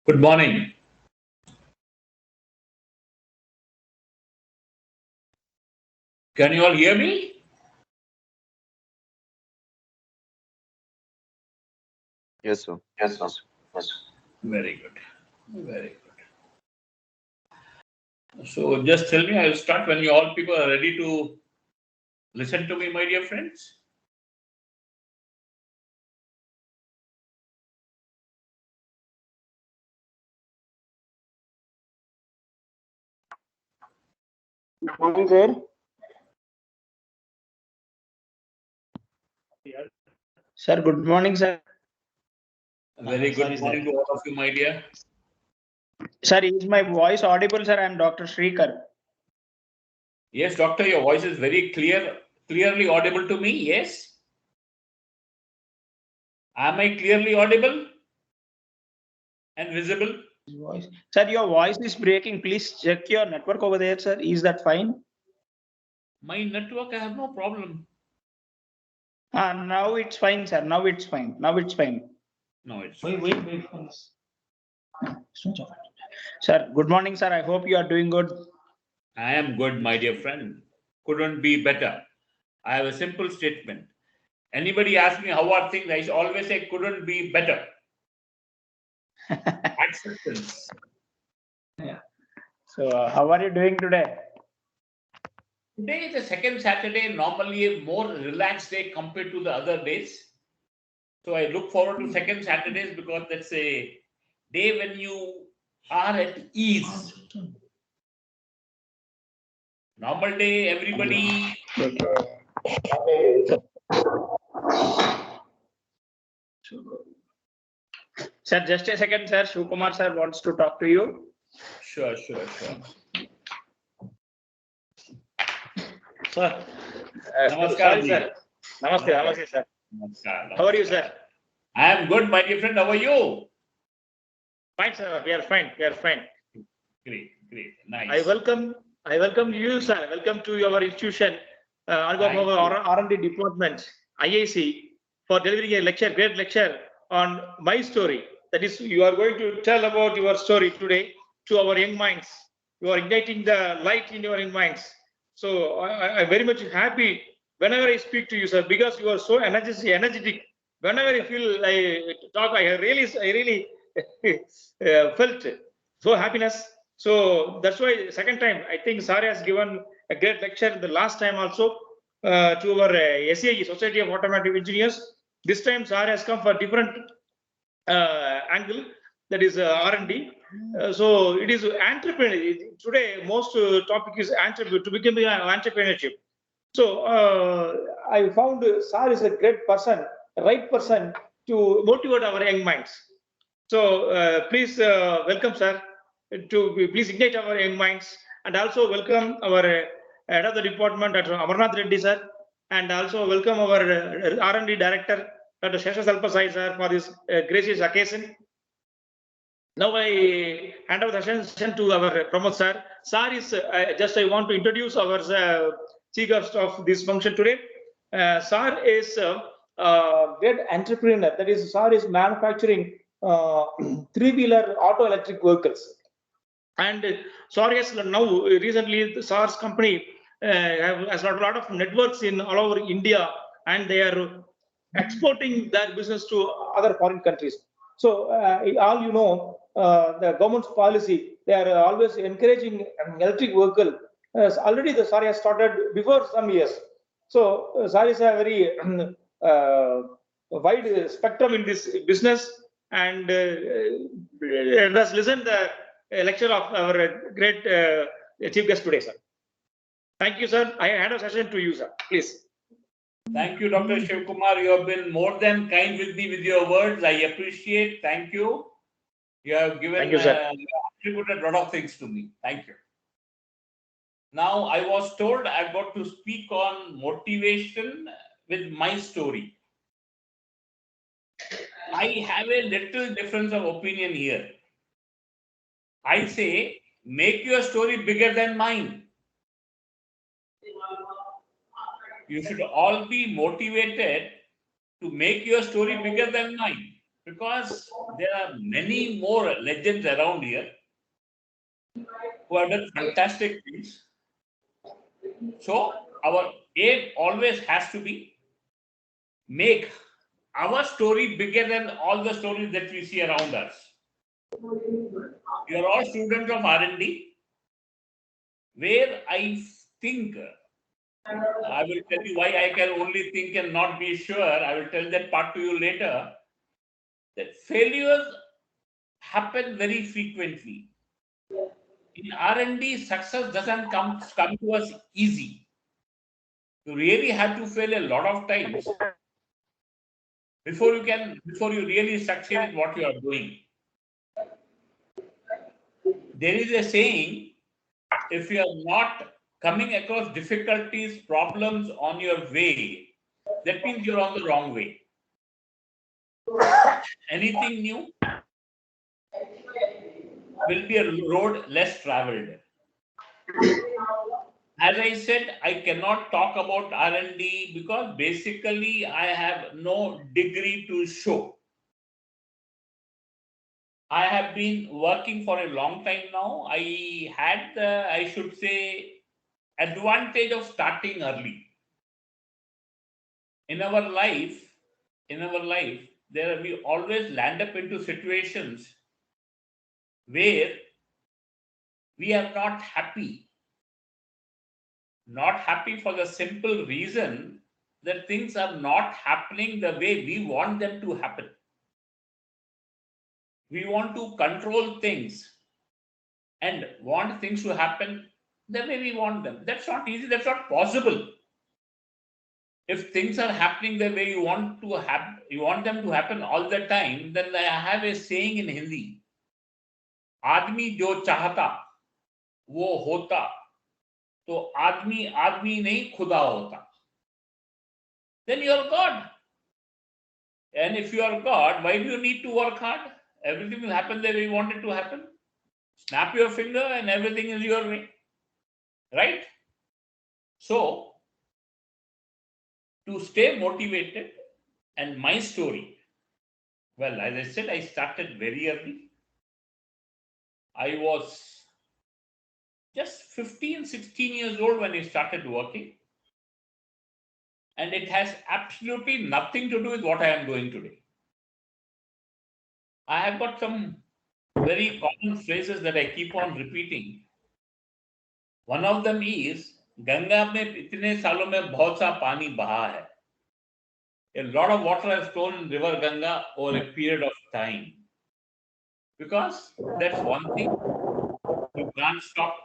Good morning. Can you all hear me? Yes, sir. Yes, sir. Yes. Very good. Very good. So just tell me, I'll start when you all people are ready to listen to me, my dear friends. Good morning, sir. Sir, good morning, sir. A very good morning to all of you, my dear. Sir, is my voice audible, sir? I am Dr. Shrikar. Yes, doctor, your voice is very clearly audible to me. Yes. Am I clearly audible and visible? Voice. Sir, your voice is breaking. Please check your network over there, sir. Is that fine? My network, I have no problem. Now it's fine, sir. Now it's fine. Now it's fine. No, it's Wait for this. Switch off. Sir, good morning, sir. I hope you are doing good. I am good, my dear friend. Couldn't be better. I have a simple statement. Anybody ask me how are things, I always say couldn't be better. Acceptance. Yeah. So, how are you doing today? Today is the second Saturday, normally a more relaxed day compared to the other days. So I look forward to second Saturdays because that's a day when you are at ease. Normal day, everybody. Sir, just a second, sir. Shukumar sir wants to talk to you. Sure. Sir, Namaskar, sorry, ji. sir. Namaste, sir. Namaskar. How are you, sir? I am good, my dear friend. How are you? Fine, sir. We are fine. Great. Nice. I welcome you, sir. Welcome to our institution, on behalf of our R&D department, IIC, for delivering a lecture, great lecture on my story. That is, you are going to tell about your story today to our young minds. You are igniting the light in your young minds. So I'm very much happy whenever I speak to you, sir, because you are so energetic. Whenever I feel I talk, I really felt so happiness. So that's why second time I think Sar has given a great lecture the last time also to our SAE, Society of Automotive Engineers. This time Sar has come for different angle, that is R&D. So it is entrepreneur. Today most topic is entrepreneur, to become an entrepreneurship. So I found Sar is a great person, right person to motivate our young minds. So please welcome, sir, to please ignite our young minds, and also welcome our head of the department, Dr. Amarnath Reddy, sir, and also welcome our R&D director, Dr. Shesha Salpasai, sir, for this gracious occasion. Now I hand over the session to our Pramod, sir. Sir is I want to introduce our chief guest of this function today. Sir is great entrepreneur. That is, Sir is manufacturing three-wheeler auto electric vehicles. And Sir has now recently the SAR's company has got a lot of networks in all over India, and they are exporting their business to other foreign countries. So all you know, the government's policy, they are always encouraging electric vehicle. Already the SAR has started before some years. So SAR is a very wide spectrum in this business, and let us listen the lecture of our great chief guest today, sir. Thank you, sir. I hand a session to you, sir. Please. Thank you, Dr. Shiv Kumar. You have been more than kind with me with your words. I appreciate. Thank you. You have given, you, sir. you have attributed a lot of things to me. Thank you. Now, I was told I've got to speak on motivation with my story. I have a little difference of opinion here. I say, make your story bigger than mine. You should all be motivated to make your story bigger than mine, because there are many more legends around here who have done fantastic things. So our aim always has to be make our story bigger than all the stories that we see around us. You are all students of R&D, where I think I will tell you why I can only think and not be sure. I will tell that part to you later. That failures happen very frequently. In R&D, success doesn't come to us easy. You really have to fail a lot of times before you really succeed in what you are doing. There is a saying, if you are not coming across difficulties, problems on your way, that means you're on the wrong way. Anything new will be a road less traveled. As I said, I cannot talk about R&D because basically I have no degree to show. I have been working for a long time now. I had the, I should say, advantage of starting early. In our life, in our life, there we always land up into situations where we are not happy. Not happy for the simple reason that things are not happening the way we want them to happen. We want to control things and want things to happen the way we want them. That's not easy, that's not possible. If things are happening the way you want to have, you want them to happen all the time, then I have a saying in Hindi, आदमी जो चाहता वो होता तो आदमी आदमी नहीं खुदा होता. Then you are God. And if you are God, why do you need to work hard? Everything will happen the way you want it to happen. Snap your finger and everything is your way. Right? So, to stay motivated, and my story, well, as I said, I started very early. I was just 15, 16 years old when I started working. And it has absolutely nothing to do with what I am doing today. I have got some very common phrases that I keep on repeating. One of them is, Ganga में इतने सालों में बहुत सा पानी बहा है. A lot of water has flown in river Ganga over a period of time. Because that's one thing you can't stop.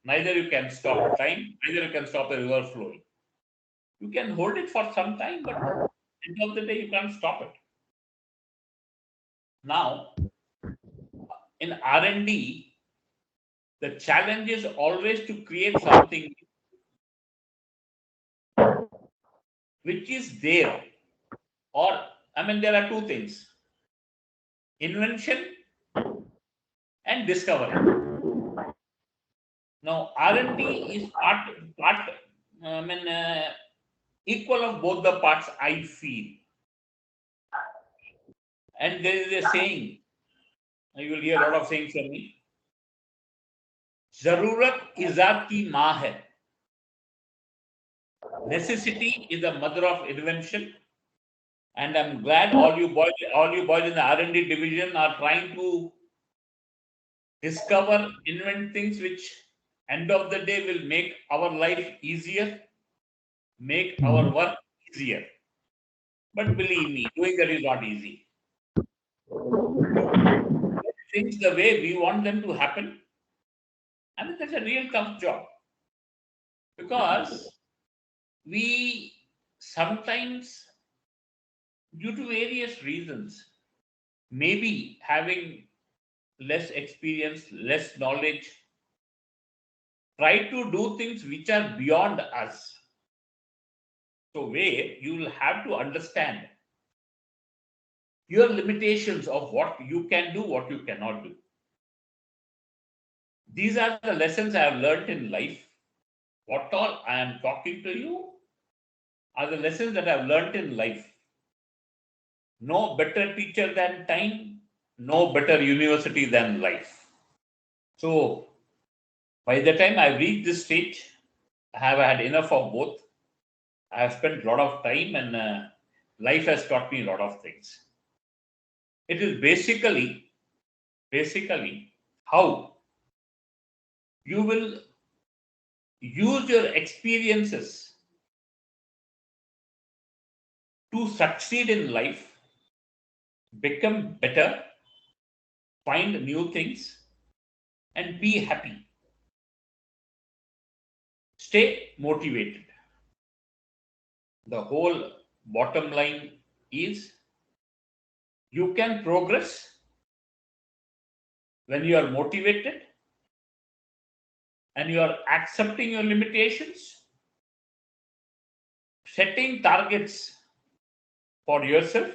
Neither you can stop time, neither you can stop a river flowing. You can hold it for some time, but at the end of the day, you can't stop it. Now, in R&D, the challenge is always to create something which is there. Or, I mean, there are two things, invention and discovery. Now, R&D is part I mean, equal of both the parts, I feel. And there is a saying, you will hear a lot of sayings from me. Zarurat ijad ki maa hai. Necessity is the mother of invention. And I'm glad all you boys in the R&D division are trying to discover, invent things which end of the day will make our life easier, make our work easier. But believe me, doing that is not easy. Things the way we want them to happen, I mean, that's a real tough job. Because we sometimes, due to various reasons, maybe having less experience, less knowledge, try to do things which are beyond us. So, where you will have to understand your limitations of what you can do, what you cannot do. These are the lessons I have learned in life. What all I am talking to you are the lessons that I have learned in life. No better teacher than time, no better university than life. So by the time I reached this stage, I have had enough of both. I have spent a lot of time, and life has taught me a lot of things. It is basically how you will use your experiences to succeed in life, become better, find new things, and be happy. Stay motivated. The whole bottom line is you can progress when you are motivated and you are accepting your limitations, setting targets for yourself.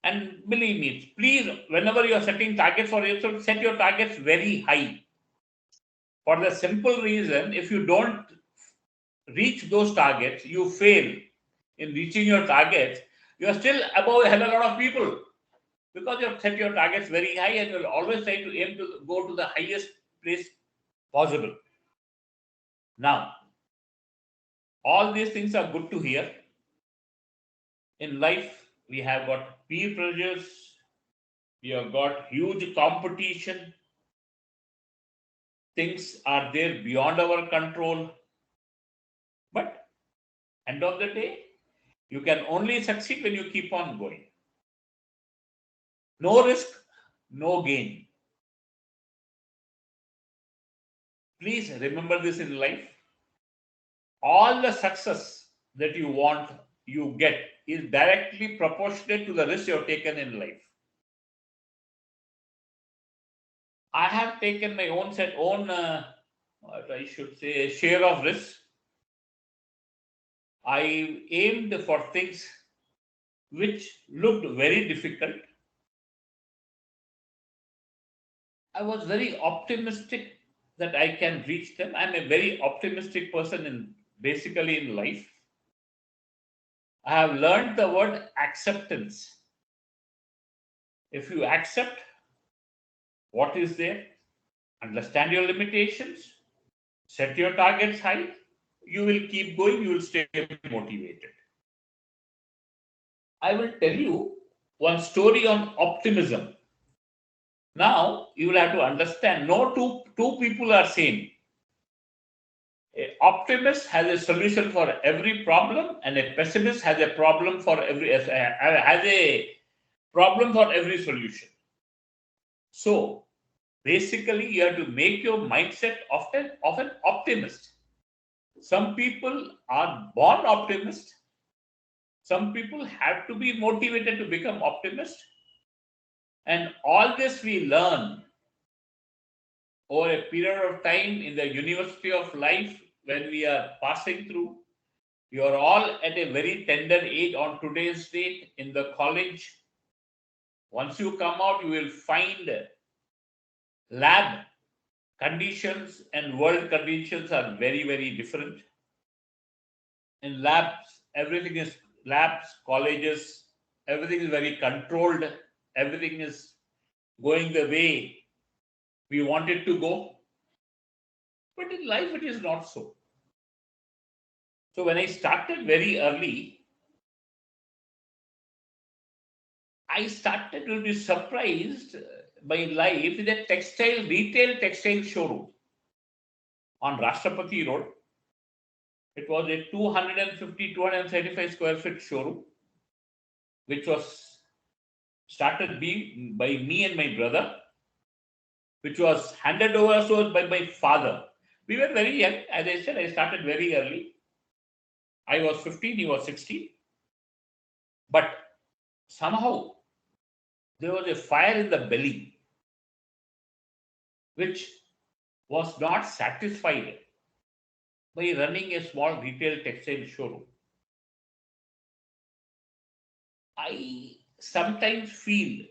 And believe me, please, whenever you are setting targets for yourself, set your targets very high. For the simple reason, if you don't reach those targets, you fail in reaching your targets, you are still above a hell of a lot of people because you have set your targets very high and you'll always try to aim to go to the highest place possible. Now, all these things are good to hear. In life, we have got peer pressures, we have got huge competition, things are there beyond our control. But end of the day, you can only succeed when you keep on going. No risk, no gain. Please remember this in life. All the success that you want, you get is directly proportionate to the risk you have taken in life. I have taken my what I should say, share of risk. I aimed for things which looked very difficult. I was very optimistic that I can reach them. I'm a very optimistic person in basically in life. I have learned the word acceptance. If you accept what is there, understand your limitations, set your targets high, you will keep going, you will stay motivated. I will tell you one story on optimism. Now you will have to understand no two people are same. An optimist has a solution for every problem, and a pessimist has a problem for every has a problem for every solution. So basically, you have to make your mindset of an optimist. Some people are born optimist. Some people have to be motivated to become optimist. And all this we learn over a period of time in the university of life when we are passing through. You are all at a very tender age on today's date in the college. Once you come out, you will find lab conditions and world conditions are very, very different. In labs, everything is labs, colleges, everything is very controlled. Everything is going the way we want it to go. But in life, it is not so. So when I started very early, I started to be surprised by life in a retail textile showroom on Rashtrapati Road. It was a 250, 275 square feet showroom, which was started by me and my brother, which was handed over to us by my father. We were very young. As I said, I started very early. I was 15, he was 16. But somehow there was a fire in the belly, which was not satisfied by running a small retail textile showroom. I sometimes feel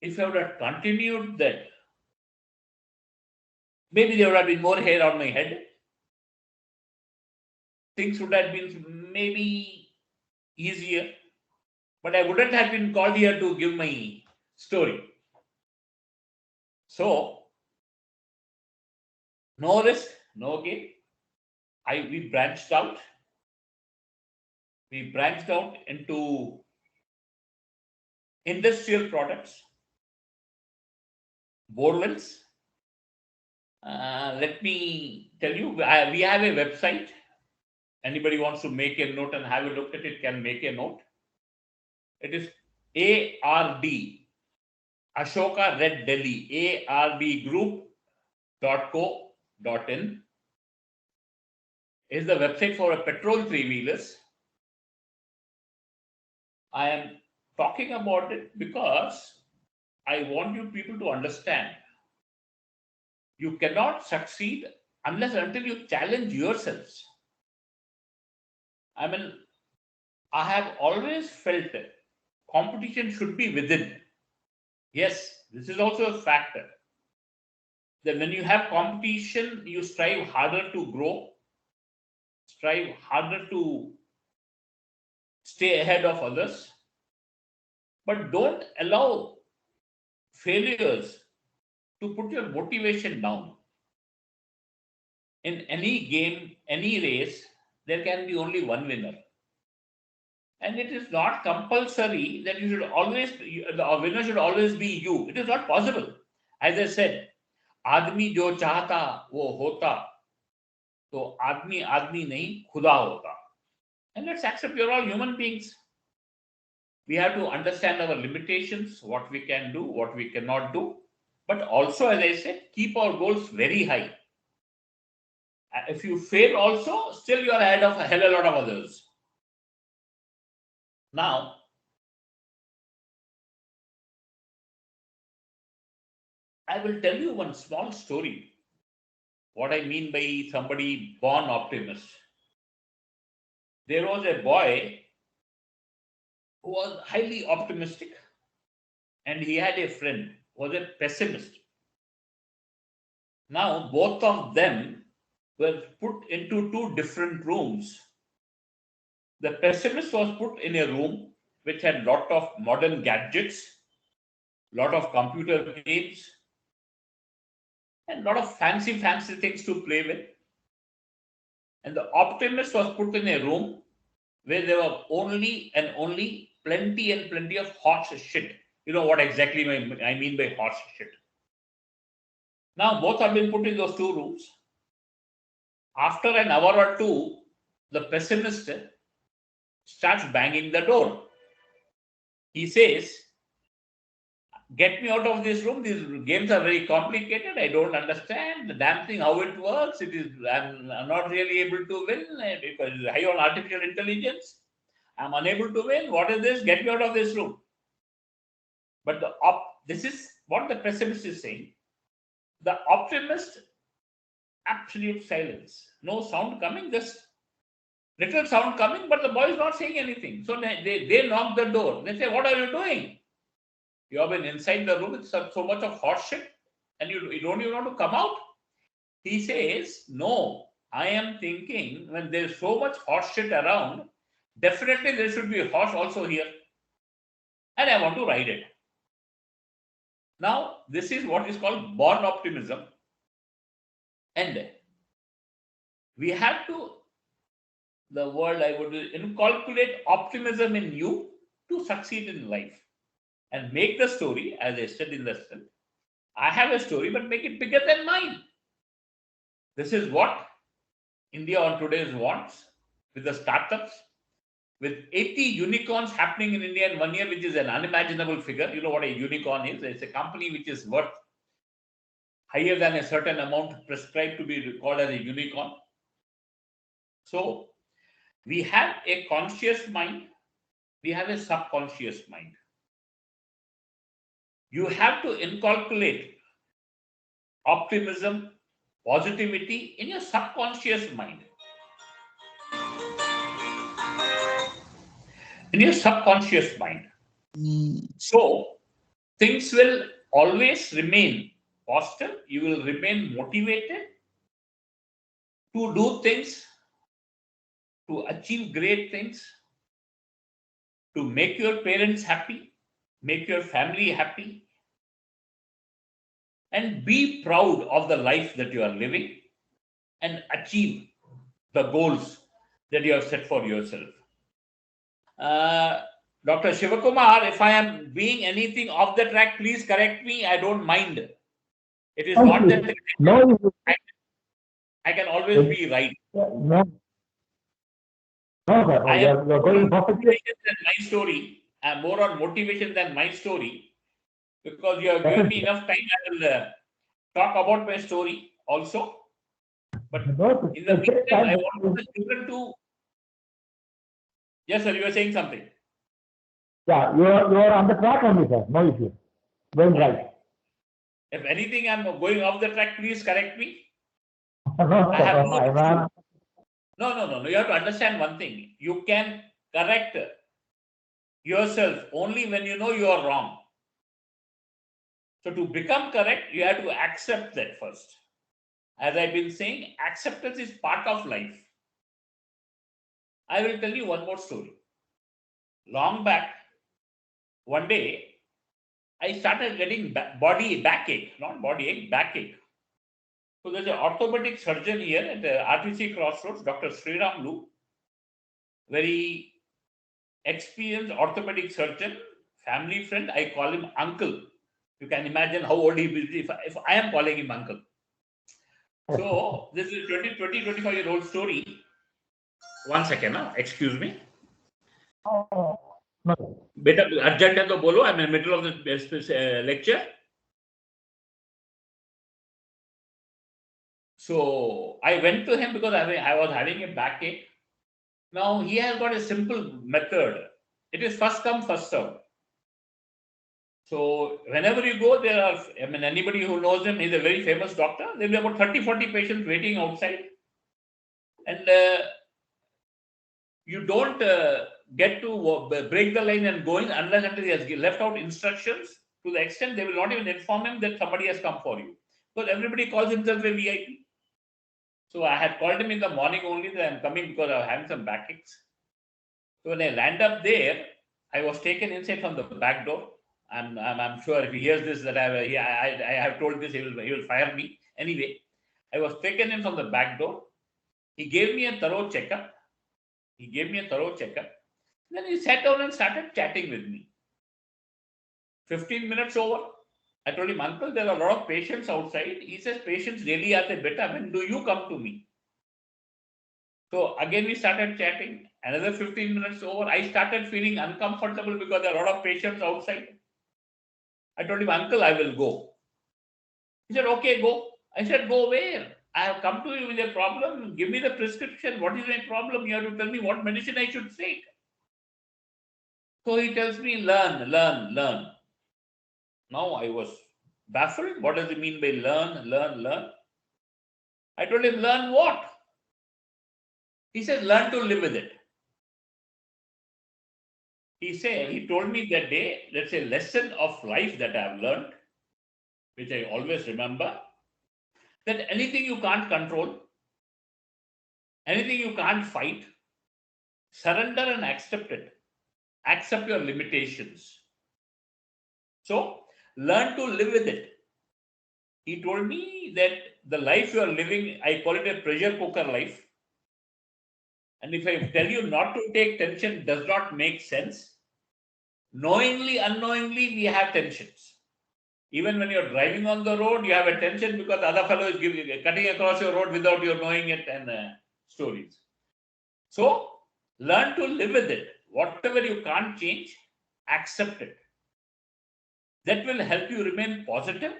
if I would have continued that, maybe there would have been more hair on my head. Things would have been maybe easier, but I wouldn't have been called here to give my story. So no risk, no gain. We branched out. We branched out into industrial products, borewells. Let me tell you, we have a website. Anybody wants to make a note and have a look at it can make a note. It is ARD, Ashoka Red Delhi, ardgroup.co.in is the website for a petrol three-wheelers. I am talking about it because I want you people to understand you cannot succeed unless until you challenge yourselves. I mean, I have always felt competition should be within. Yes, this is also a factor. That when you have competition, you strive harder to grow, strive harder to stay ahead of others, but don't allow failures to put your motivation down. In any game, any race, there can be only one winner. And it is not compulsory that you should always, the winner should always be you. It is not possible. As I said, आदमी जो चाहता वो होता तो आदमी आदमी नहीं खुदा होता. And let's accept you're all human beings. We have to understand our limitations, what we can do, what we cannot do. But also, as I said, keep our goals very high. If you fail also, still you are ahead of a hell of a lot of others. Now, I will tell you one small story. What I mean by somebody born optimist. There was a boy who was highly optimistic, and he had a friend who was a pessimist. Now, both of them were put into two different rooms. The pessimist was put in a room which had lot of modern gadgets, lot of computer games, and lot of fancy things to play with. And the optimist was put in a room where there were only and only plenty and plenty of hot shit. You know what exactly I mean by hot shit. Now both have been put in those two rooms. After an hour or two, the pessimist starts banging the door. He says, get me out of this room. These games are very complicated. I don't understand the damn thing, how it works. I'm not really able to win because it's high on artificial intelligence. I'm unable to win. What is this? Get me out of this room. But this is what the pessimist is saying. The optimist, absolute silence. No sound coming, just little sound coming, but the boy is not saying anything. So they knock the door. They say, what are you doing? You have been inside the room with so much of hot shit and you don't even want to come out? He says, no, I am thinking when there's so much hot shit around, definitely there should be hot also here. And I want to ride it. Now, this is what is called born optimism. And we have to, the word I would inculcate optimism in you to succeed in life. And make the story, as I said in the lesson, I have a story, but make it bigger than mine. This is what India on today's wants with the startups, with 80 unicorns happening in India in 1 year, which is an unimaginable figure. You know what a unicorn is? It's a company which is worth higher than a certain amount prescribed to be called as a unicorn. So we have a conscious mind, we have a subconscious mind. You have to inculcate optimism, positivity in your subconscious mind. In your subconscious mind. So things will always remain positive. You will remain motivated to do things, to achieve great things, to make your parents happy, make your family happy, and be proud of the life that you are living and achieve the goals that you have set for yourself. Uh, Dr. Shivakumar, if I am being anything off the track, please correct me. I don't mind. It is Thank not that you. No, I, I can always be right. no, no, sir. I No, am you're more on going perfectly. motivation than my story. I am more on motivation than my story because you have given me Definitely. enough time. I will talk about my story also. But No, in the it takes meantime, I time. want the children to. Yes, sir, you were saying something. Yeah, you're on the track only, sir. No issue. Going Fine. right. If anything, I'm going off the track, please correct me. No, I sir. have No, no I'm issue. No. You have to understand one thing. You can correct yourself only when you know you are wrong. So to become correct, you have to accept that first. As I've been saying, acceptance is part of life. I will tell you one more story. Long back, one day, I started getting backache, not body ache, backache. So there's an orthopedic surgeon here at the RTC Crossroads, Dr. Sriram Lu, very experienced orthopedic surgeon, family friend. I call him uncle. You can imagine how old he will be if I am calling him uncle. So this is a 25-year-old story. One second, huh? Excuse me. no. बेटा urgent है तो बोलो. I'm in the middle of the lecture. So I went to him because I was having a backache. Now he has got a simple method. It is first come, first serve. So whenever you go, there are, I mean, anybody who knows him, he's a very famous doctor. There will be about 30, 40 patients waiting outside. And you don't get to break the line and going unless he has left out instructions to the extent they will not even inform him that somebody has come for you. Because everybody calls himself a VIP. So I had called him in the morning only that I'm coming because I was having some backaches. So when I land up there, I was taken inside from the back door. I'm sure if he hears this that I have told this, he will fire me. Anyway, I was taken in from the back door. He gave me a thorough checkup. Then he sat down and started chatting with me. 15 minutes over. I told him, Uncle, there are a lot of patients outside. He says, patients really are the better. When do you come to me? So again, we started chatting. Another 15 minutes over, I started feeling uncomfortable because there are a lot of patients outside. I told him, Uncle, I will go. He said, okay, go. I said, go where? I have come to you with a problem. Give me the prescription. What is my problem? You have to tell me what medicine I should take. So he tells me, learn. Now I was baffled. What does he mean by learn? I told him, learn what? He said, learn to live with it. He told me that day, that's a lesson of life that I have learned, which I always remember, that anything you can't control, anything you can't fight, surrender and accept it. Accept your limitations. So learn to live with it. He told me that the life you are living, I call it a pressure cooker life. And if I tell you not to take tension does not make sense, knowingly, unknowingly, we have tensions. Even when you're driving on the road, you have a tension because the other fellow is cutting across your road without you knowing it and stories. So learn to live with it. Whatever you can't change, accept it. That will help you remain positive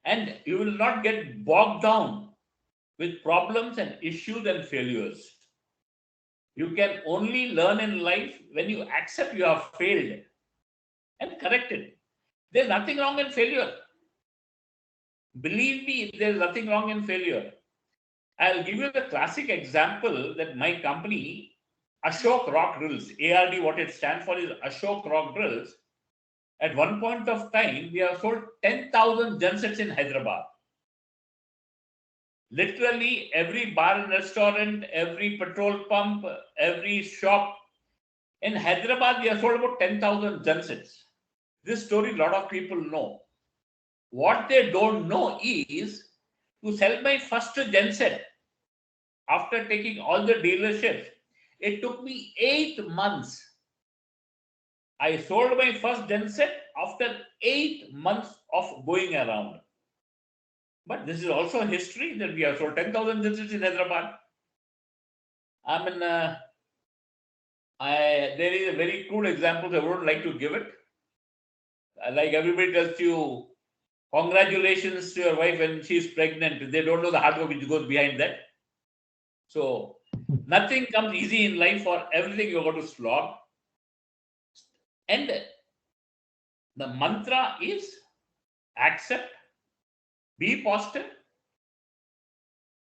and you will not get bogged down with problems and issues and failures. You can only learn in life when you accept you have failed and correct it. There's nothing wrong in failure. Believe me, there's nothing wrong in failure. I'll give you the classic example that my company, Ashok Rock Drills, ARD, what it stands for is Ashok Rock Drills. At one point of time, we have sold 10,000 gensets in Hyderabad. Literally, every bar and restaurant, every petrol pump, every shop. In Hyderabad, we have sold about 10,000 gensets. This story, a lot of people know. What they don't know is to sell my first genset after taking all the dealerships. It took me 8 months. I sold my first genset after 8 months of going around. But this is also history that we have sold 10,000 gensets in Hyderabad. I mean, there is a very crude example. I wouldn't like to give it. Like everybody tells you, congratulations to your wife when she's pregnant. They don't know the hard work which goes behind that. So nothing comes easy in life. For everything you got to slog. And the mantra is accept, be positive,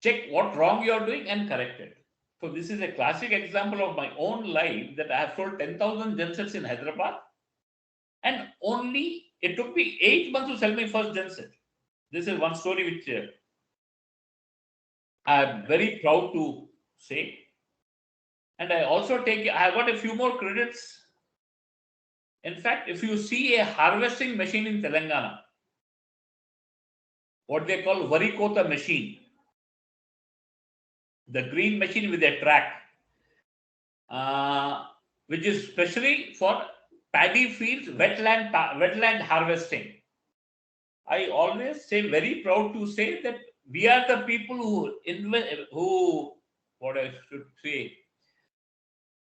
check what wrong you are doing and correct it. So this is a classic example of my own life that I have sold 10,000 gensets in Hyderabad, and only it took me 8 months to sell my first genset. This is one story which I am very proud to say. And I also I have got a few more credits. In fact, if you see a harvesting machine in Telangana, what they call varikota machine, the green machine with a track, which is specially for paddy fields, wetland harvesting. I always say, very proud to say that we are the people who what I should say,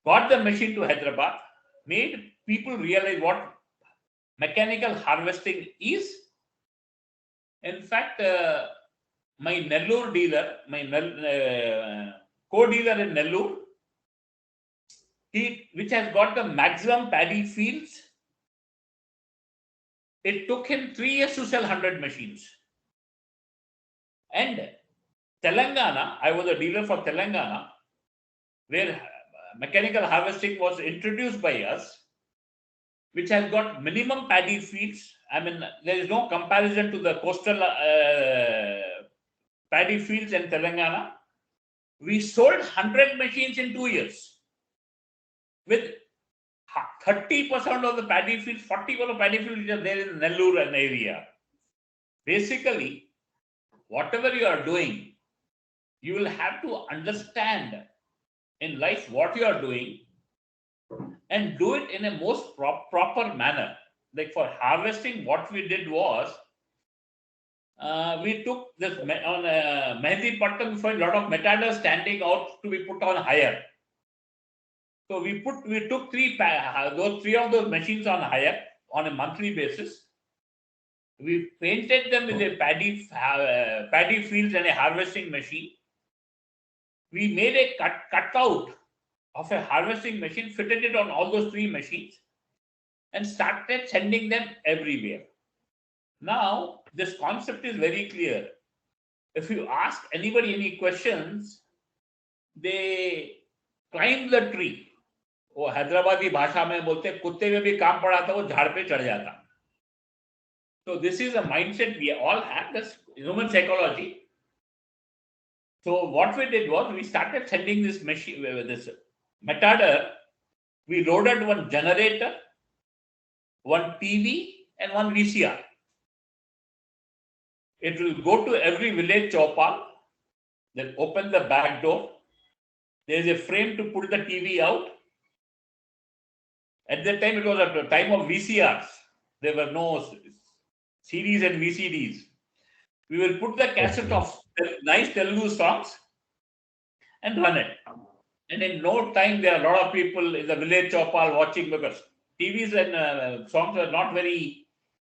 got the machine to Hyderabad, made people realize what mechanical harvesting is. In fact, my Nellore dealer, my co-dealer in Nellore, which has got the maximum paddy fields, it took him 3 years to sell 100 machines. And Telangana, I was a dealer for Telangana, where mechanical harvesting was introduced by us, which has got minimum paddy fields. I mean, there is no comparison to the coastal paddy fields in Telangana. We sold 100 machines in 2 years with 30% of the paddy fields, 40% of paddy fields which are there in Nellore and area. Basically, whatever you are doing, you will have to understand in life what you are doing and do it in a most proper manner. Like for harvesting, what we did was, we took this on Mehdi Pattam, we find a lot of metadoors standing out to be put on hire. So we took three of those machines on hire on a monthly basis. We painted them with a paddy fields and a harvesting machine. We made a cutout of a harvesting machine, fitted it on all those three machines, and started sending them everywhere. Now, this concept is very clear. If you ask anybody any questions, they climb the tree. वो हैदराबादी भाषा में बोलते कुत्ते में भी काम पड़ा था वो झाड़ पे चढ़ जाता. So this is a mindset we all have, this human psychology. So what we did was we started sending this machine, this metador. We loaded one generator, one TV, and one VCR. It will go to every village chowpal, then open the back door. There is a frame to put the TV out. At that time, it was at the time of VCRs. There were no CDs and VCDs. We will put the cassette of nice Telugu songs and run it. And in no time, there are a lot of people in the village chowpal watching, because TVs and songs were not very,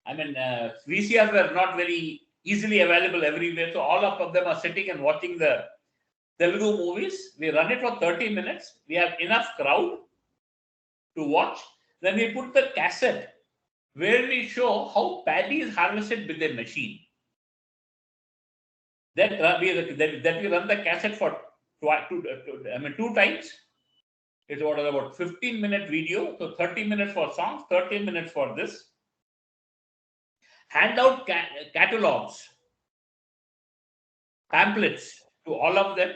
VCRs were not very easily available everywhere. So all of them are sitting and watching the Telugu movies. We run it for 30 minutes. We have enough crowd to watch. Then we put the cassette where we show how paddy is harvested with a machine. That we run the cassette for 2 times. It's about 15-minute video. So 30 minutes for songs, 30 minutes for this. Hand out catalogs, pamphlets to all of them,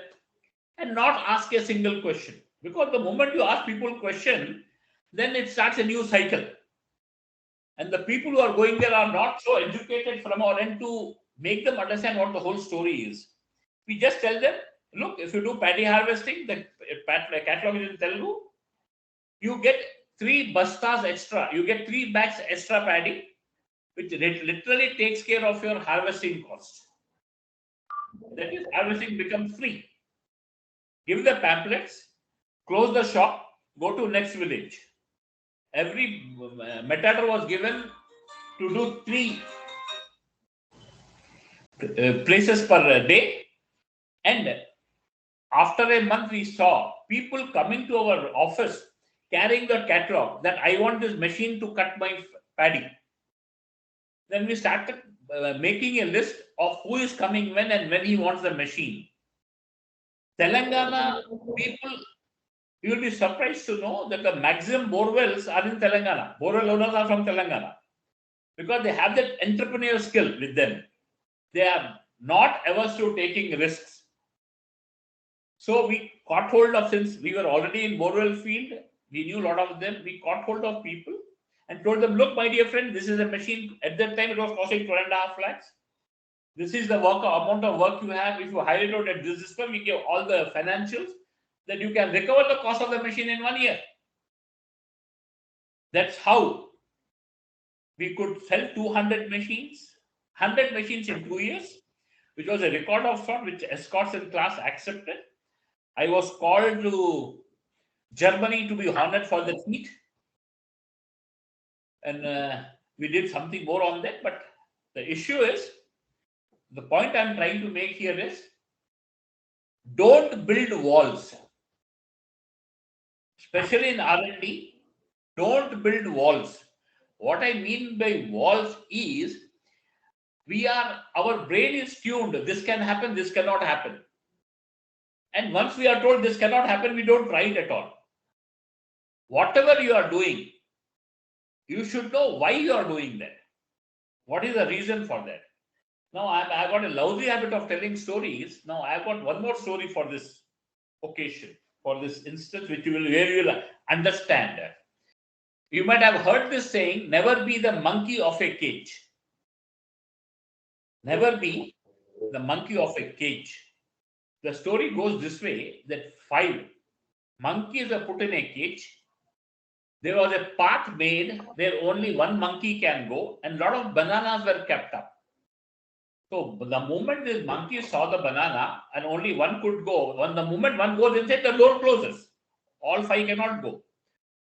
and not ask a single question. Because the moment you ask people a question, then it starts a new cycle. And the people who are going there are not so educated from our end to make them understand what the whole story is. We just tell them, look, if you do paddy harvesting, the catalog is in Telugu, you get 3 bastas extra. You get 3 bags extra paddy, which literally takes care of your harvesting cost. That is, harvesting becomes free. Give the pamphlets, close the shop, go to next village. Every matador was given to do 3 places per day. And after a month, we saw people coming to our office carrying the catalog that I want this machine to cut my paddy. Then we started making a list of who is coming when and when he wants the machine. Telangana people, you will be surprised to know that the maximum borewells are in Telangana. Borewell owners are from Telangana because they have that entrepreneurial skill with them. They are not averse to taking risks. So we caught hold of, since we were already in borewell field, we knew a lot of them. We caught hold of people and told them, look, my dear friend, this is a machine. At that time, it was costing 12.5 lakhs. This is the amount of work you have. If you hire it out at this system, we give all the financials that you can recover the cost of the machine in 1 year. That's how we could sell 200 machines, 100 machines in 2 years, which was a record of sort which escorts in class accepted. I was called to Germany to be honored for the feat. And we did something more on that. But the issue is, the point I'm trying to make here is, don't build walls. Especially in R&D, don't build walls. What I mean by walls is, our brain is tuned. This can happen, this cannot happen. And once we are told this cannot happen, we don't try it at all. Whatever you are doing, you should know why you are doing that. What is the reason for that? Now, I've got a lousy habit of telling stories. Now, I've got one more story for this occasion, for this instance, where you will understand. You might have heard this saying, never be the monkey of a cage. Never be the monkey of a cage. The story goes this way, that 5 monkeys were put in a cage. There was a path made where only one monkey can go, and a lot of bananas were kept up. So the moment this monkey saw the banana and only one could go, the moment one goes inside, the door closes. All 5 cannot go.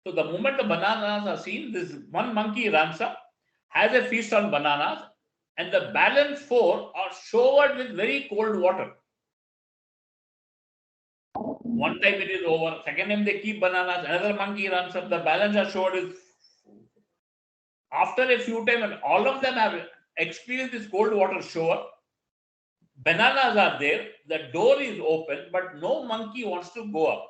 So the moment the bananas are seen, this one monkey runs up, has a feast on bananas, and the balance 4 are showered with very cold water. One time it is over, second time they keep bananas, another monkey runs up, the balance are showered with. After a few times, and all of them have experienced this cold water shower, bananas are there, the door is open, but no monkey wants to go up.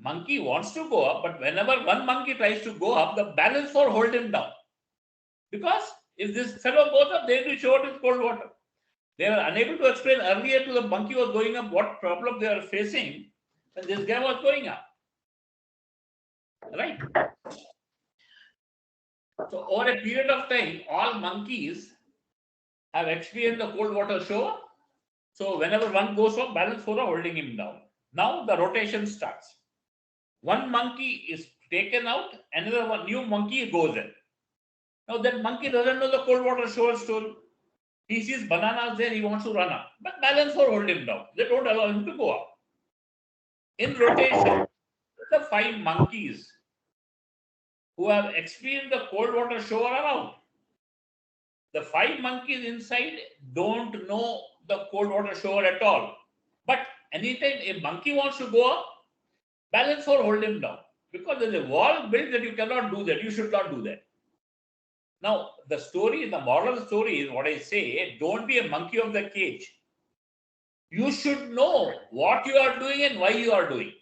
Monkey wants to go up, but whenever one monkey tries to go up, the balance 4 hold him down. Because if this fellow goes up, they will be showered with cold water. They were unable to explain earlier to the monkey was going up what problem they are facing when this guy was going up. Right? So over a period of time, all monkeys have experienced the cold water shower. So whenever one goes up, balance 4 are holding him down. Now the rotation starts. One monkey is taken out, another one new monkey goes in. Now that monkey doesn't know the cold water shower story. He sees bananas there, he wants to run up. But balance 4 hold him down. They don't allow him to go up. In rotation, the 5 monkeys who have experienced the cold water shower are out. The 5 monkeys inside don't know the cold water shower at all. But anytime a monkey wants to go up, balance 4 hold him down. Because there's a wall built that you cannot do that. You should not do that. Now, the moral of the story is what I say, don't be a monkey of the cage. You should know what you are doing and why you are doing.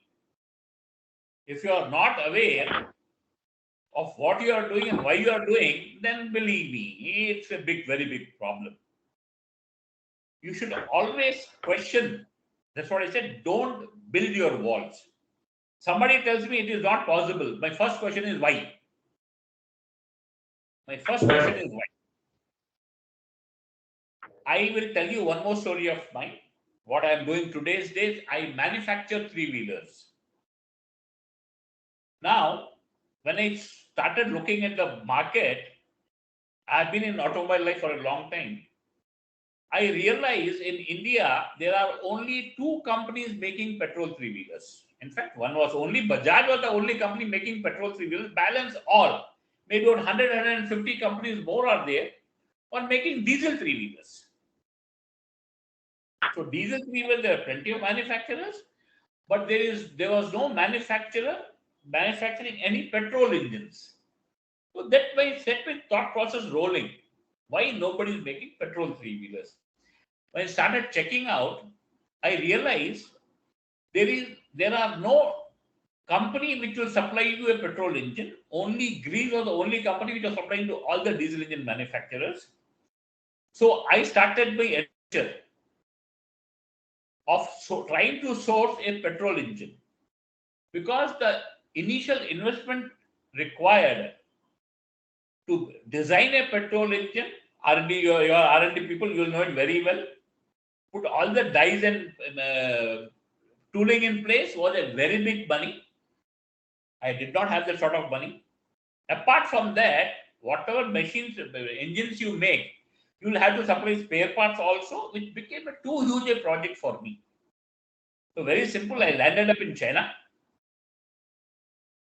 If you are not aware of what you are doing and why you are doing, then believe me, it's a very big problem. You should always question. That's what I said. Don't build your walls. Somebody tells me it is not possible. My first question is why? My first question is why. I will tell you one more story of mine. What I am doing today's days, I manufacture three-wheelers. Now, when I started looking at the market, I've been in automobile life for a long time. I realized in India, there are only two companies making petrol three-wheelers. In fact, one was only Bajaj was the only company making petrol three-wheelers. Balance all. Maybe 100, 150 companies more are there on making diesel three-wheelers. So diesel three-wheelers, there are plenty of manufacturers, but there was no manufacturer manufacturing any petrol engines. So that way set my thought process rolling. Why nobody is making petrol three-wheelers? When I started checking out, I realized there are no company which will supply you a petrol engine. Only Greece was the only company which was supplying to all the diesel engine manufacturers. So I started my adventure of trying to source a petrol engine, because the initial investment required to design a petrol engine, R&D, your R&D people, you will know it very well, put all the dies and tooling in place was a very big money. I did not have that sort of money. Apart from that, whatever machines, engines you make, you will have to supply spare parts also, which became a too huge a project for me. So very simple, I landed up in China,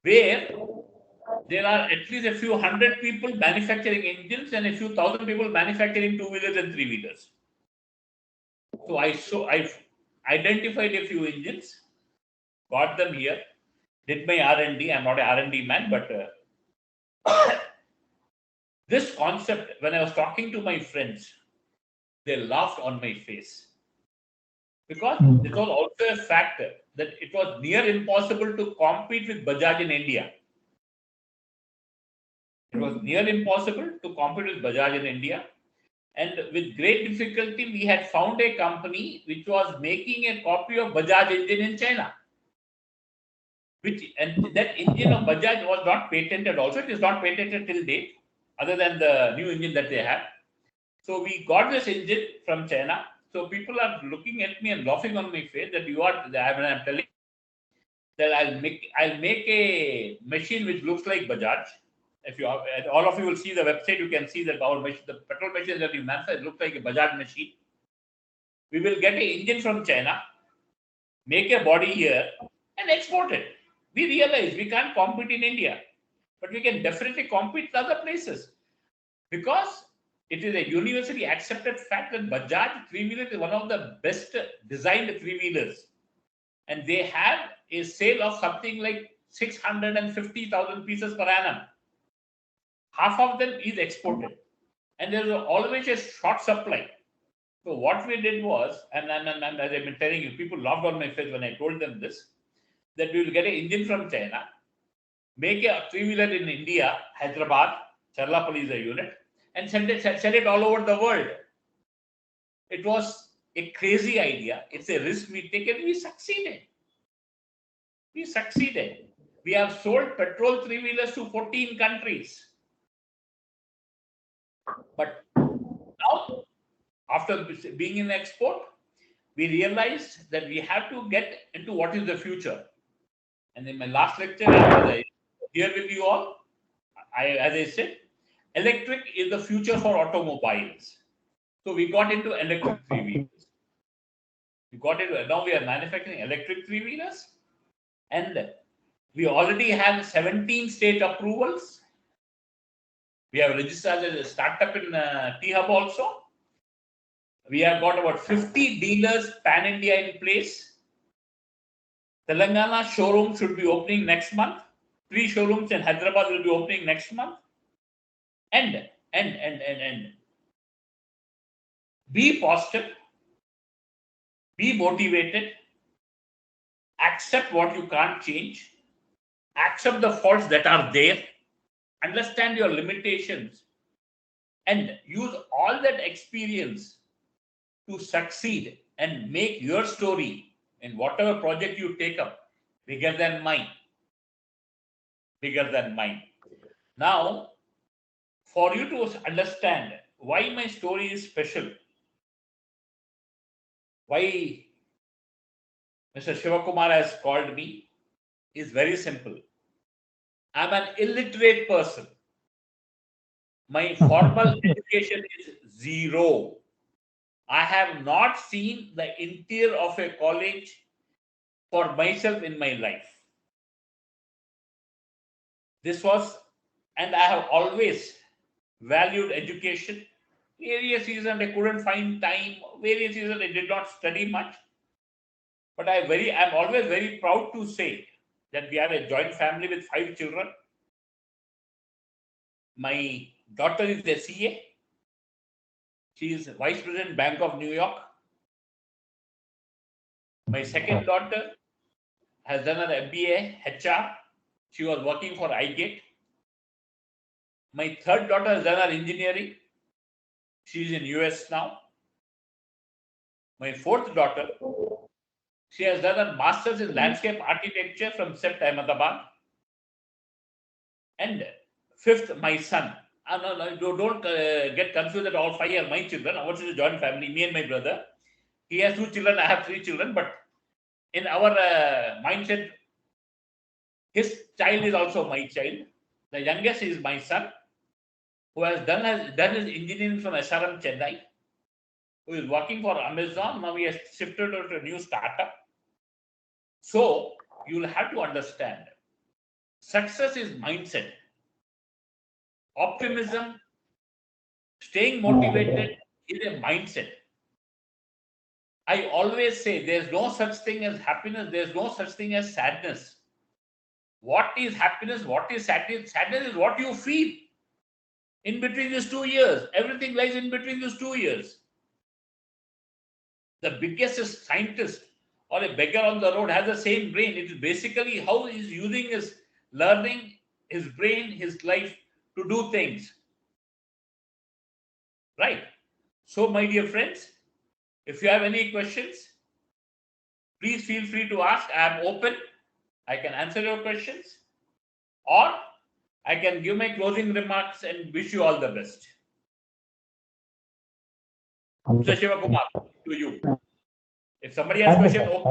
where there are at least a few hundred people manufacturing engines and a few thousand people manufacturing two-wheelers and three-wheelers. So I identified a few engines, got them here, did my R&D. I'm not a R&D man, but this concept, when I was talking to my friends, they laughed on my face, because it was also a factor that it was near impossible to compete with Bajaj in India. It was near impossible to compete with Bajaj in India. And with great difficulty, we had found a company which was making a copy of Bajaj engine in China. And that engine of Bajaj was not patented also. It is not patented till date, other than the new engine that they have. So we got this engine from China. So people are looking at me and laughing on my face that I'm telling that I'll make a machine which looks like Bajaj. If you all of you will see the website, you can see that our machine, the petrol machine that we manufacture, looks like a Bajaj machine. We will get an engine from China, make a body here, and export it. We realize we can't compete in India, but we can definitely compete in other places, because it is a universally accepted fact that Bajaj three-wheeler is one of the best designed three-wheelers, and they have a sale of something like 650,000 pieces per annum. Half of them is exported, and there is always a short supply. So what we did was, and as I've been telling you, people laughed on my face when I told them this, that we will get an engine from China, make a three-wheeler in India, Hyderabad, Charlapalli is a unit, and sell it all over the world. It was a crazy idea. It's a risk we take, and we succeeded. We succeeded. We have sold petrol three-wheelers to 14 countries. But now, after being in export, we realized that we have to get into what is the future. And in my last lecture, I was here with you all, as I said, electric is the future for automobiles. So we got into electric three-wheelers. Now we are manufacturing electric three-wheelers, and we already have 17 state approvals. We have registered as a startup in T-Hub also. We have got about 50 dealers pan-India in place. Telangana showroom should be opening next month. 3 showrooms in Hyderabad will be opening next month. And be positive, be motivated, accept what you can't change, accept the faults that are there, understand your limitations, and use all that experience to succeed and make your story in whatever project you take up bigger than mine. Bigger than mine. Now, for you to understand why my story is special, why Mr. Shivakumar has called me, is very simple. I'm an illiterate person. My formal education is zero. I have not seen the interior of a college for myself in my life. This was, and I have always valued education. Various reasons I couldn't find time, various reasons I did not study much. But I'm always very proud to say that we have a joint family with 5 children. My daughter is a CA. She is Vice President Bank of New York. My second daughter has done an MBA HR. She was working for iGate. My third daughter has done her engineering. She is in US now. My fourth daughter, she has done a master's in landscape architecture from CEPT Ahmedabad. And fifth, my son. No, don't get confused that all 5 are my children. Ours is a joint family, me and my brother. He has 2 children, I have 3 children. But in our mindset, his child is also my child. The youngest is my son, who has done his engineering from SRM Chennai, who is working for Amazon. Now he has shifted to a new startup. So you'll have to understand, success is mindset. Optimism, staying motivated is a mindset. I always say there's no such thing as happiness, there's no such thing as sadness. What is happiness? What is sadness? Sadness is what you feel in between these 2 years. Everything lies in between these 2 years. The biggest scientist or a beggar on the road has the same brain. It is basically how he's using his learning, his brain, his life to do things. Right? So, my dear friends, if you have any questions, please feel free to ask. I am open. I can answer your questions, or I can give my closing remarks and wish you all the best. Mr. Shivakumar, to you. If somebody has Thank you, question, sir. okay.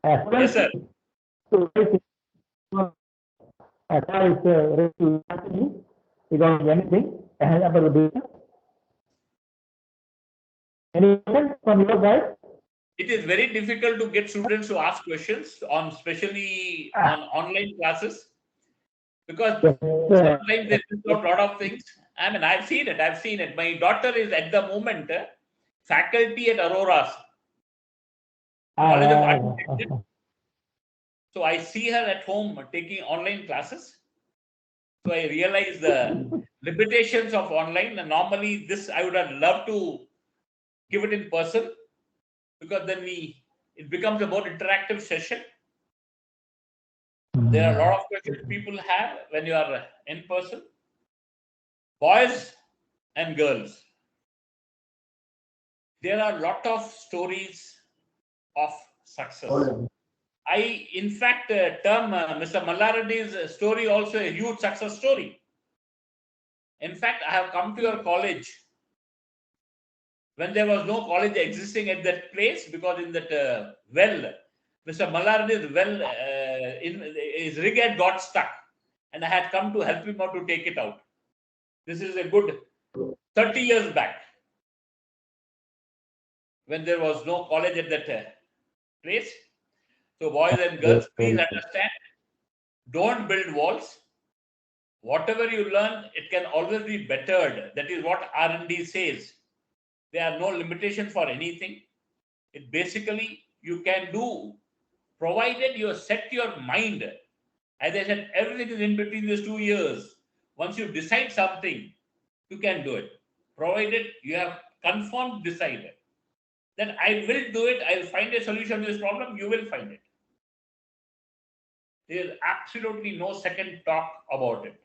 Thank you, sir. Yes, sir. Sir is ready to answer me regarding anything about the business. Any questions from your side? It is very difficult to get students to ask questions on, especially on online classes, because Yes, sir. sometimes they miss out a lot of things. I mean, I've seen it. I've seen it. My daughter is at the moment faculty at Aurora's College of Architecture. So I see her at home taking online classes. So I realize the limitations of online. And normally, this I would have loved to give it in person, because then it becomes a more interactive session. There are a lot of questions people have when you are in person. Boys and girls, there are a lot of stories of success. In fact, term Mr. Mallareddy's story also a huge success story. In fact, I have come to your college when there was no college existing at that place, because in that well, Mr. Mallareddy's well, his rig had got stuck, and I had come to help him out to take it out. This is a good 30 years back, when there was no college at that place. So, boys and girls, please understand, don't build walls. Whatever you learn, it can always be bettered. That is what R&D says. There are no limitations for anything. It basically you can do, provided you set your mind. As I said, everything is in between these 2 years. Once you decide something, you can do it. Provided you have confirmed, decided that I will do it, I'll find a solution to this problem, you will find it. There is absolutely no second talk about it.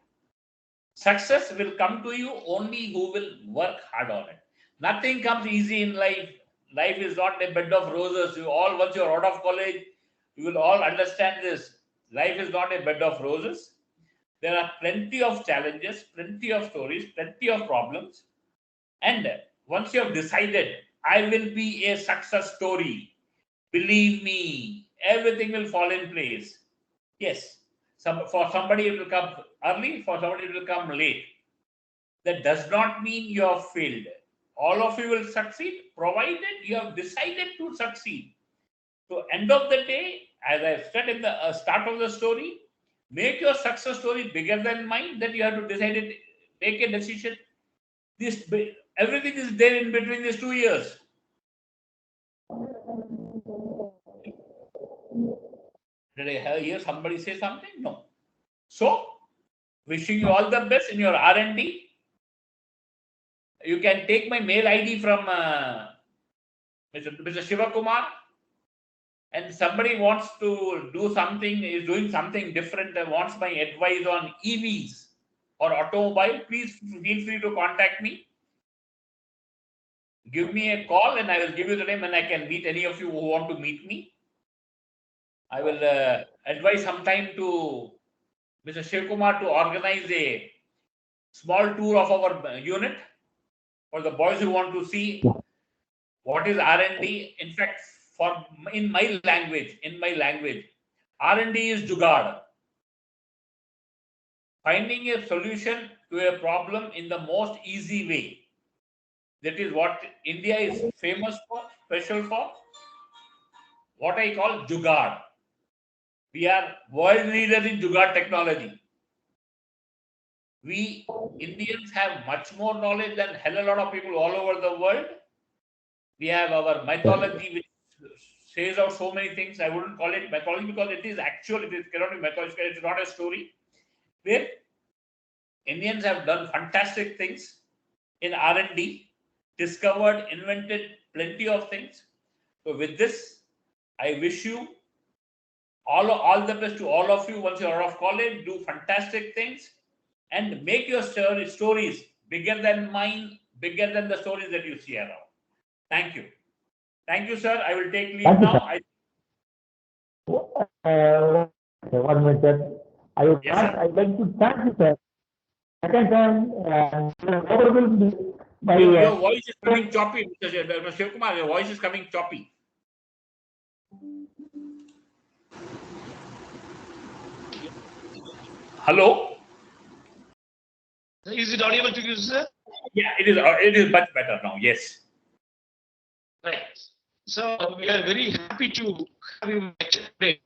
Success will come to you only who will work hard on it. Nothing comes easy in life. Life is not a bed of roses. Once you're out of college, you will all understand this. Life is not a bed of roses. There are plenty of challenges, plenty of stories, plenty of problems. And once you have decided, I will be a success story, believe me, everything will fall in place. Yes, for somebody it will come early, for somebody it will come late. That does not mean you have failed. All of you will succeed, provided you have decided to succeed. So, end of the day, as I said in the start of the story, make your success story bigger than mine. That you have to decide it, make a decision. This everything is there in between these 2 years. Did I hear somebody say something? No. So, wishing you all the best in your R&D. You can take my mail ID from Mr. Shivakumar, and somebody wants to do something, is doing something different, and wants my advice on EVs or automobile, please feel free to contact me. Give me a call and I will give you the name, and I can meet any of you who want to meet me. I will advise sometime to Mr. Shivakumar to organize a small tour of our unit for the boys who want to see what is R&D. In fact, in my language, R&D is jugaad. Finding a solution to a problem in the most easy way. That is what India is famous for, special for. What I call jugaad. We are world leaders in jugaad technology. We Indians have much more knowledge than hell a lot of people all over the world. We have our mythology, which says out so many things. I wouldn't call it mythology because it is actual. It cannot be mythological. It's not a story. Where Indians have done fantastic things in R&D, discovered, invented plenty of things. So with this, I wish you all the best to all of you. Once you're out of college, do fantastic things and make your stories bigger than mine, bigger than the stories that you see around. Thank you. Thank you, sir. I will take leave Thank you, now. sir. 1 minute, sir. Yes, sir. I'd like to thank you, sir. Second time, Your voice is coming choppy, Mr. Shivakumar. Your voice is coming choppy. Hello? Is it audible to you, sir? Yeah, it is much better now. Yes. Right. So we are very happy to have you today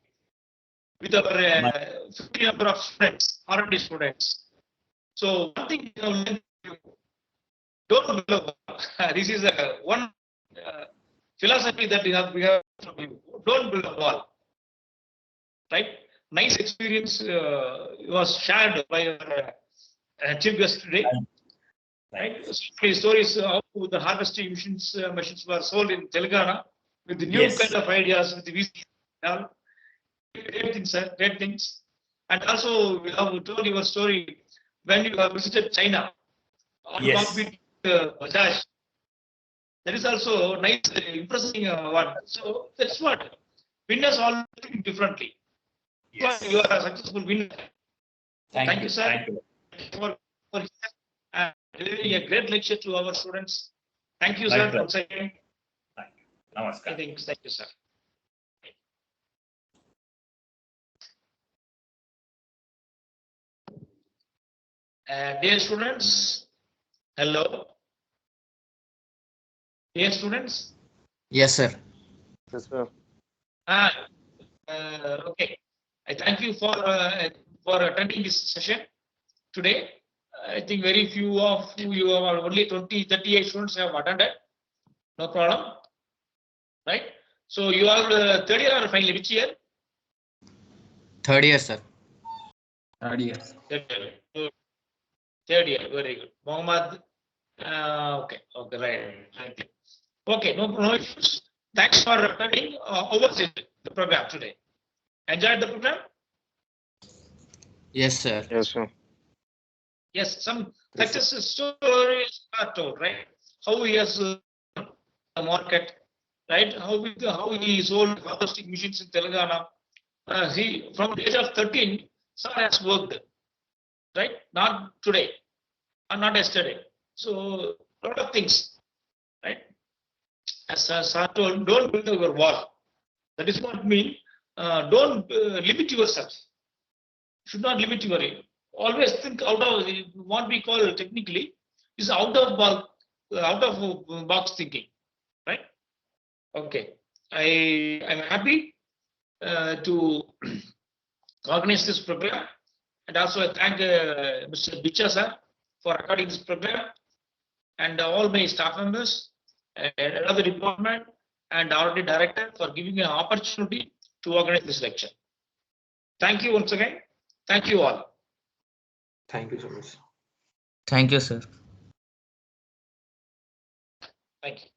with our 50 number of students, R&D students. So one thing you have learned, don't build a wall. This is one philosophy that we have from you. Don't build a wall. Right? Nice experience was shared by our chief guest today. Right? Stories how the harvesting machines were sold in Telangana with the new kind of ideas with the VC. Great things, sir. Great things. And also, we have told your story when you have visited China on compete Bajaj. That is also nice, impressive one. So that's what winners all think differently. Yes. You are a successful winner. Thank you, sir. Thank you. For delivering a great lecture to our students. Thank you, Right, sir. Once again. Thank you. Namaskar. Thank you, sir. Dear students, hello. Dear students. Yes, sir. Yes, sir. Okay. I thank you for attending this session today. I think very few of you are only 38 students have attended. No problem. Right? So you are third year or finally which year? Third year, sir. Third year. Third year. Very good. Mohammed. Okay. Okay. Right. Okay. No issues. Thanks for attending. How was it, the program today? Enjoyed the program? Yes, sir. Yes, sir. Yes. Some Yes, success stories are told, right? How he has the market, right? How he sold harvesting machines in Telangana. See, from the age of 13, sir has worked. right? Not today or not yesterday. So a lot of things, right? As Sir told, don't build your wall. That is what mean. Don't limit yourself. Should not limit your. Always think out of what we call technically is out of box thinking, right? Okay, I am happy to organize this program, and also I thank Mr. Bicha sir for recording this program, and all my staff members and another department and already director for giving an opportunity to organize this lecture. Thank you once again. Thank you all. Thank you so much. Thank you, sir. Thank you.